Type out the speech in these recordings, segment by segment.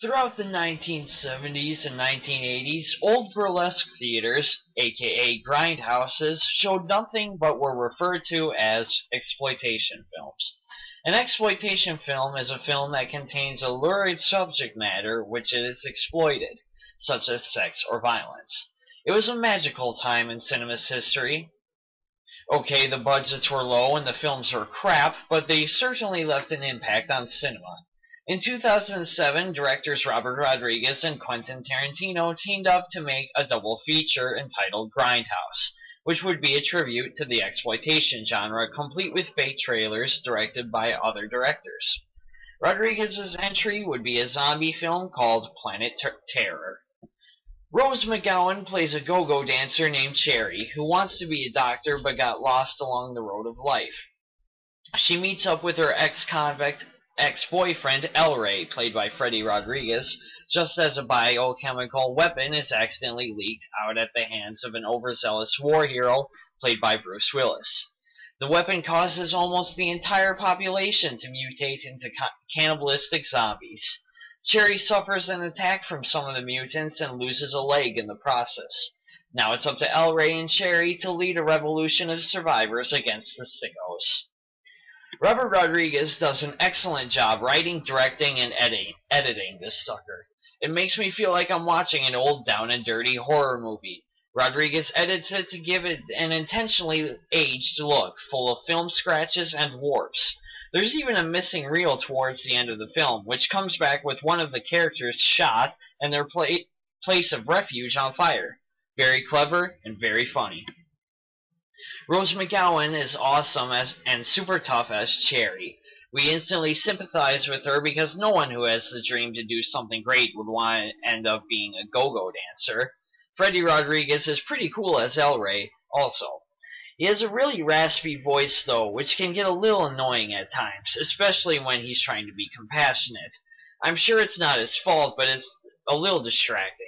Throughout the 1970s and 1980s, old burlesque theaters, aka grindhouses, showed nothing but were referred to as exploitation films. An exploitation film is a film that contains a lurid subject matter which is exploited, such as sex or violence. It was a magical time in cinema's history. Okay, the budgets were low and the films were crap, but they certainly left an impact on cinema. In 2007, directors Robert Rodriguez and Quentin Tarantino teamed up to make a double feature entitled Grindhouse, which would be a tribute to the exploitation genre, complete with fake trailers directed by other directors. Rodriguez's entry would be a zombie film called Planet Terror. Rose McGowan plays a go-go dancer named Cherry, who wants to be a doctor but got lost along the road of life. She meets up with her ex-convict ex-boyfriend El Rey, played by Freddy Rodriguez, just as a biochemical weapon is accidentally leaked out at the hands of an overzealous war hero, played by Bruce Willis. The weapon causes almost the entire population to mutate into cannibalistic zombies. Cherry suffers an attack from some of the mutants and loses a leg in the process. Now it's up to El Rey and Cherry to lead a revolution of survivors against the sickos. Robert Rodriguez does an excellent job writing, directing, and editing this sucker. It makes me feel like I'm watching an old down and dirty horror movie. Rodriguez edits it to give it an intentionally aged look, full of film scratches and warps. There's even a missing reel towards the end of the film, which comes back with one of the characters shot and their place of refuge on fire. Very clever and very funny. Rose McGowan is awesome and super tough as Cherry. We instantly sympathize with her because no one who has the dream to do something great would want to end up being a go-go dancer. Freddy Rodriguez is pretty cool as El Rey, also. He has a really raspy voice, though, which can get a little annoying at times, especially when he's trying to be compassionate. I'm sure it's not his fault, but it's a little distracting.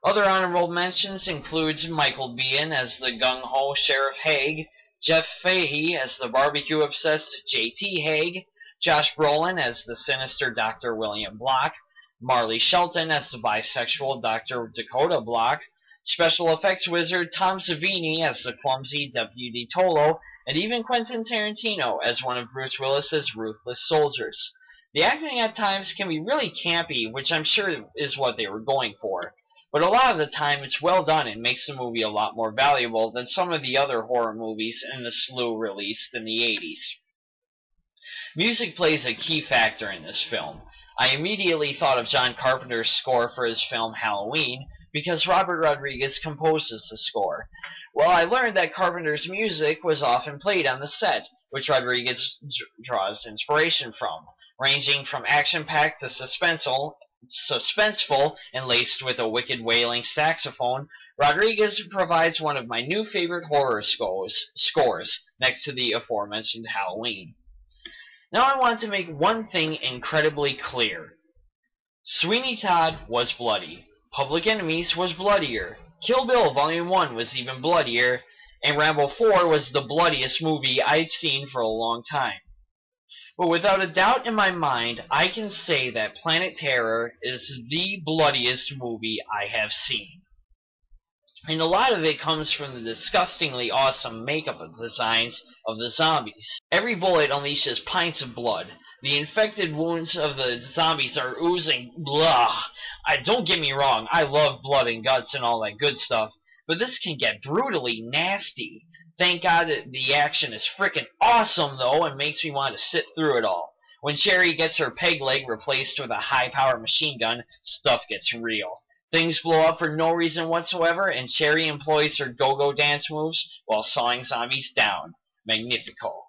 Other honorable mentions includes Michael Biehn as the gung-ho Sheriff Haig, Jeff Fahey as the barbecue-obsessed J.T. Haig, Josh Brolin as the sinister Dr. William Block, Marley Shelton as the bisexual Dr. Dakota Block, special effects wizard Tom Savini as the clumsy Deputy Tolo, and even Quentin Tarantino as one of Bruce Willis's ruthless soldiers. The acting at times can be really campy, which I'm sure is what they were going for. But a lot of the time it's well done and makes the movie a lot more valuable than some of the other horror movies in the slew released in the 80s. Music plays a key factor in this film. I immediately thought of John Carpenter's score for his film Halloween, because Robert Rodriguez composes the score. Well, I learned that Carpenter's music was often played on the set, which Rodriguez draws inspiration from, ranging from action-packed to suspenseful and laced with a wicked wailing saxophone. Rodriguez provides one of my new favorite horror scores next to the aforementioned Halloween. Now I want to make one thing incredibly clear. Sweeney Todd was bloody. Public Enemies was bloodier. Kill Bill Volume 1 was even bloodier. And Rambo 4 was the bloodiest movie I'd seen for a long time. But without a doubt in my mind, I can say that Planet Terror is the bloodiest movie I have seen. And a lot of it comes from the disgustingly awesome makeup designs of the zombies. Every bullet unleashes pints of blood. The infected wounds of the zombies are oozing blah. Don't get me wrong, I love blood and guts and all that good stuff, but this can get brutally nasty. Thank God that the action is frickin' awesome, though, and makes me want to sit through it all. When Cherry gets her peg leg replaced with a high-power machine gun, stuff gets real. Things blow up for no reason whatsoever, and Cherry employs her go-go dance moves while sawing zombies down. Magnifico.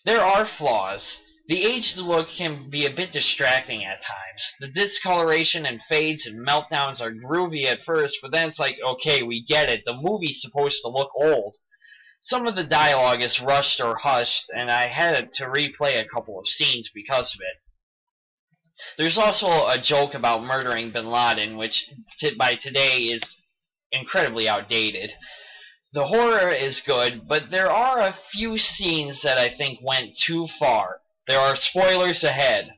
There are flaws. The aged look can be a bit distracting at times. The discoloration and fades and meltdowns are groovy at first, but then it's like, okay, we get it. The movie's supposed to look old. Some of the dialogue is rushed or hushed, and I had to replay a couple of scenes because of it. There's also a joke about murdering Bin Laden, which by today is incredibly outdated. The horror is good, but there are a few scenes that I think went too far. There are spoilers ahead.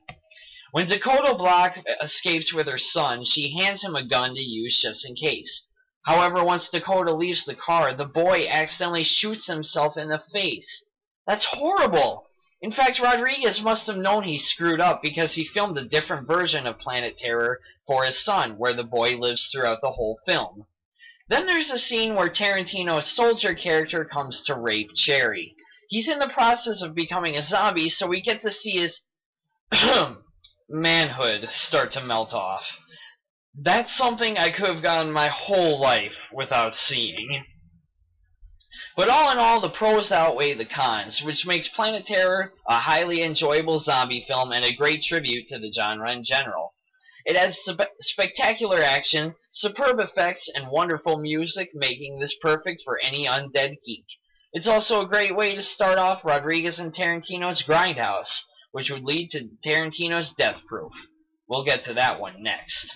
When Dakota Block escapes with her son, she hands him a gun to use just in case. However, once Dakota leaves the car, the boy accidentally shoots himself in the face. That's horrible! In fact, Rodriguez must have known he screwed up because he filmed a different version of Planet Terror for his son, where the boy lives throughout the whole film. Then there's a scene where Tarantino's soldier character comes to rape Cherry. He's in the process of becoming a zombie, so we get to see his manhood start to melt off. That's something I could have gone my whole life without seeing. But all in all, the pros outweigh the cons, which makes Planet Terror a highly enjoyable zombie film and a great tribute to the genre in general. It has spectacular action, superb effects, and wonderful music, making this perfect for any undead geek. It's also a great way to start off Rodriguez and Tarantino's Grindhouse, which would lead to Tarantino's Death Proof. We'll get to that one next.